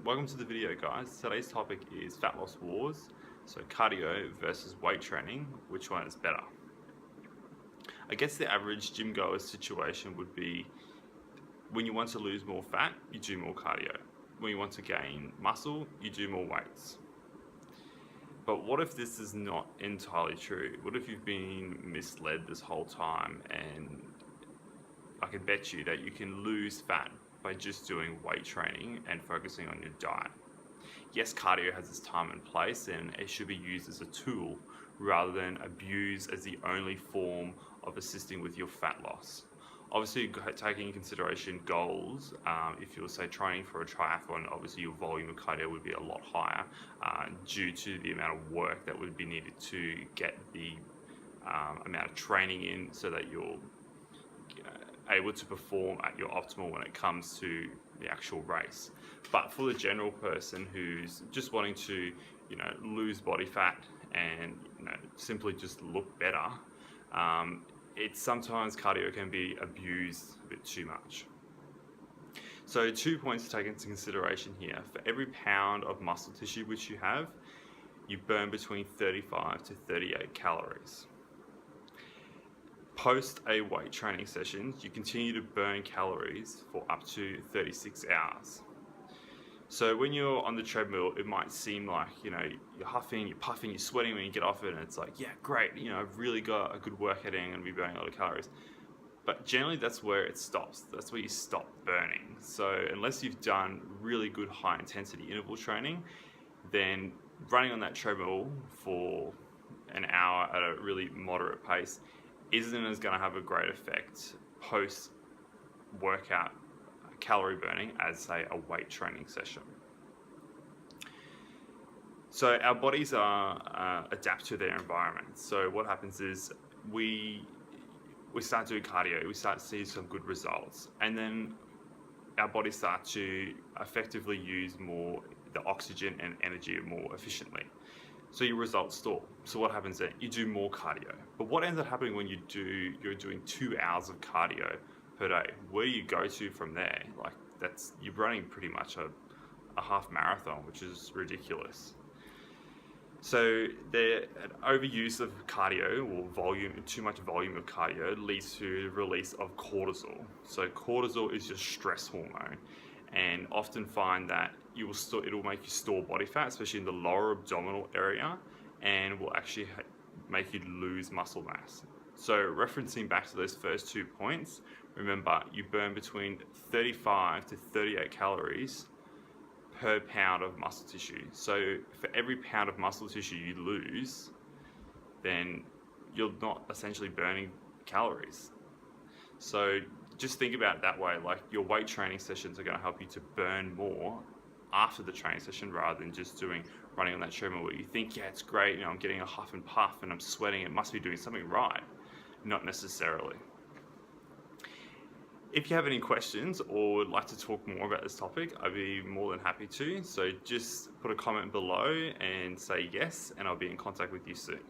Welcome to the video, guys. Today's topic is fat loss wars. So cardio versus weight training, which one is better? I guess the average gym goer's situation would be when you want to lose more fat, you do more cardio. When you want to gain muscle, you do more weights. But what if this is not entirely true? What if you've been misled this whole time, and I can bet you that you can lose fat by just doing weight training and focusing on your diet. Yes, cardio has its time and place, and it should be used as a tool rather than abused as the only form of assisting with your fat loss. Obviously, taking into consideration goals, if you were, say, training for a triathlon, obviously your volume of cardio would be a lot higher due to the amount of work that would be needed to get the amount of training in so that you're able to perform at your optimal when it comes to the actual race. But for the general person who's just wanting to, lose body fat and simply just look better, it's sometimes cardio can be abused a bit too much. So 2 points to take into consideration here. For every pound of muscle tissue which you have, you burn between 35 to 38 calories. Post a weight training session, you continue to burn calories for up to 36 hours. So when you're on the treadmill, it might seem like, you're huffing, you're puffing, you're sweating when you get off it, and it's like, yeah, great, I've really got a good workout in, I'm going to be burning a lot of calories. But generally that's where it stops. That's where you stop burning. So unless you've done really good high intensity interval training, then running on that treadmill for an hour at a really moderate pace isn't as going to have a great effect post workout calorie burning as, say, a weight training session. So our bodies adapt to their environment. So what happens is we start doing cardio, we start to see some good results, and then our bodies start to effectively use more the oxygen and energy more efficiently. So your results stall. So what happens then? You do more cardio. But what ends up happening when you're doing 2 hours of cardio per day? Where do you go to from there? You're running pretty much a half marathon, which is ridiculous. So an overuse of cardio or too much volume of cardio leads to the release of cortisol. So cortisol is your stress hormone, and often find that it'll make you store body fat, especially in the lower abdominal area, and will actually make you lose muscle mass. So referencing back to those first 2 points, remember you burn between 35 to 38 calories per pound of muscle tissue. So for every pound of muscle tissue you lose, then you're not essentially burning calories. So just think about it that way. Like, your weight training sessions are going to help you to burn more after the training session rather than just running on that treadmill where you think, yeah, it's great, I'm getting a huff and puff and I'm sweating, it must be doing something right. Not necessarily. If you have any questions or would like to talk more about this topic, I'd be more than happy to. So just put a comment below and say yes, and I'll be in contact with you soon.